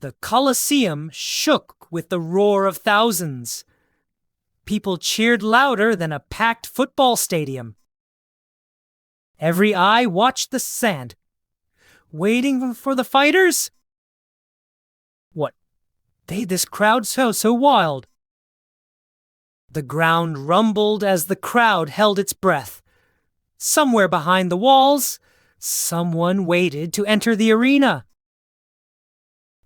The Colosseum shook with the roar of thousands. People cheered louder than a packed football stadium. Every eye watched the sand, waiting for the fighters. What? This crowd so wild. The ground rumbled as the crowd held its breath. Somewhere behind the walls, someone waited to enter the arena.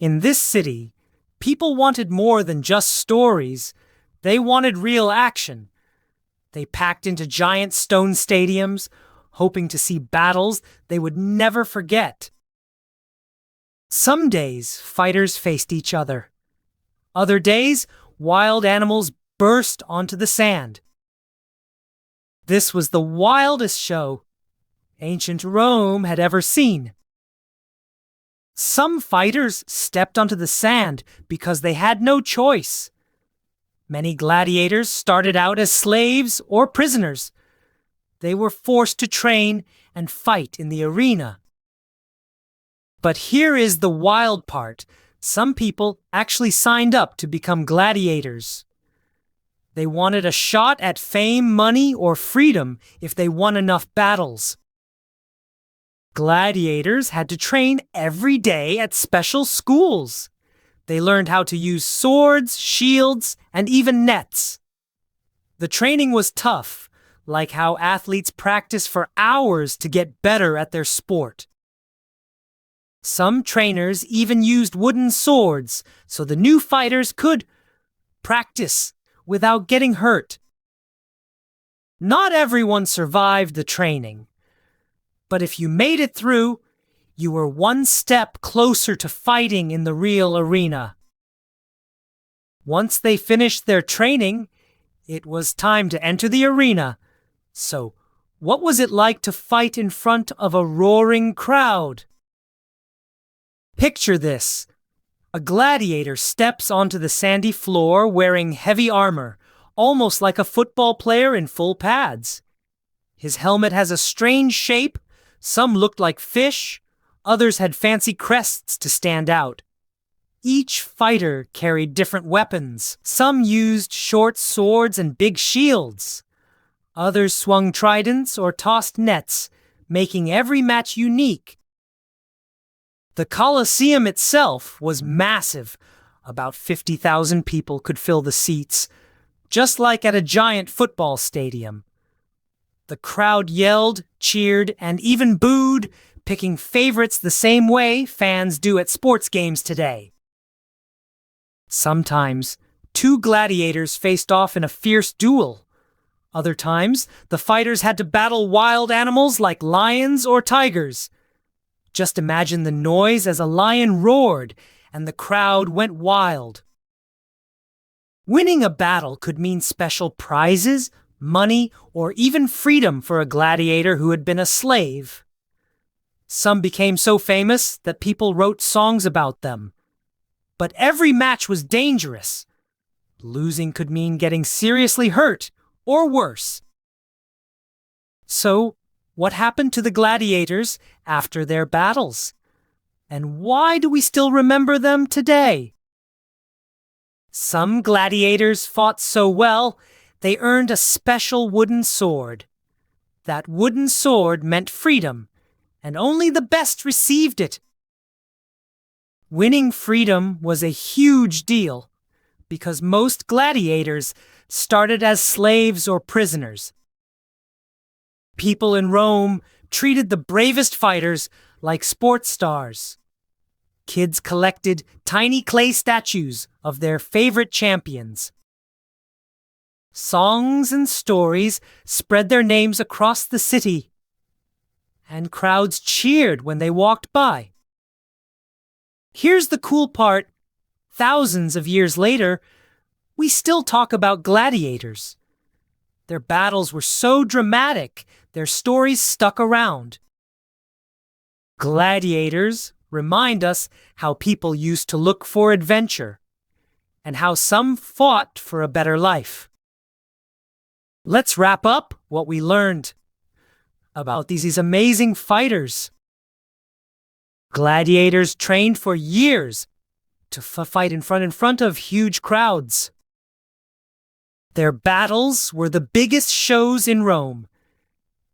In this city, people wanted more than just stories. They wanted real action. They packed into giant stone stadiums, hoping to see battles they would never forget. Some days, fighters faced each other. Other days, wild animals burst onto the sand. This was the wildest show ancient Rome had ever seen. Some fighters stepped onto the sand because they had no choice. Many gladiators started out as slaves or prisoners. They were forced to train and fight in the arena. But here is the wild part. Some people actually signed up to become gladiators. They wanted a shot at fame, money, or freedom if they won enough battles. Gladiators had to train every day at special schools. They learned how to use swords, shields, and even nets. The training was tough, like how athletes practice for hours to get better at their sport. Some trainers even used wooden swords so the new fighters could practice without getting hurt. Not everyone survived the training. But if you made it through, you were one step closer to fighting in the real arena. Once they finished their training, it was time to enter the arena. So, what was it like to fight in front of a roaring crowd? Picture this. A gladiator steps onto the sandy floor wearing heavy armor, almost like a football player in full pads. His helmet has a strange shape. Some looked like fish, others had fancy crests to stand out. Each fighter carried different weapons. Some used short swords and big shields. Others swung tridents or tossed nets, making every match unique. The Colosseum itself was massive. About 50,000 people could fill the seats, just like at a giant football stadium. The crowd yelled, cheered, and even booed, picking favorites the same way fans do at sports games today. Sometimes, two gladiators faced off in a fierce duel. Other times, the fighters had to battle wild animals like lions or tigers. Just imagine the noise as a lion roared and the crowd went wild. Winning a battle could mean special prizes, money, or even freedom for a gladiator who had been a slave. Some became so famous that people wrote songs about them. But every match was dangerous. Losing could mean getting seriously hurt, or worse. So, what happened to the gladiators after their battles? And why do we still remember them today? Some gladiators fought so well, they earned a special wooden sword. That wooden sword meant freedom, and only the best received it. Winning freedom was a huge deal, because most gladiators started as slaves or prisoners. People in Rome treated the bravest fighters like sports stars. Kids collected tiny clay statues of their favorite champions. Songs and stories spread their names across the city, and crowds cheered when they walked by. Here's the cool part. Thousands of years later, we still talk about gladiators. Their battles were so dramatic, their stories stuck around. Gladiators remind us how people used to look for adventure, and how some fought for a better life. Let's wrap up what we learned about these amazing fighters. Gladiators trained for years to fight in front of huge crowds. Their battles were the biggest shows in Rome,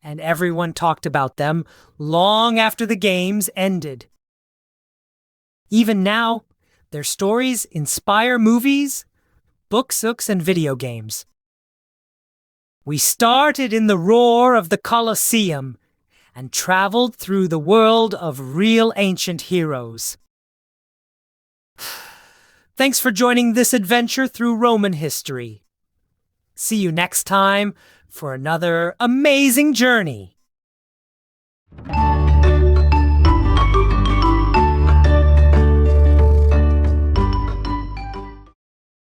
and everyone talked about them long after the games ended. Even now, their stories inspire movies, books, and video games. We started in the roar of the Colosseum and traveled through the world of real ancient heroes. Thanks for joining this adventure through Roman history. See you next time for another amazing journey.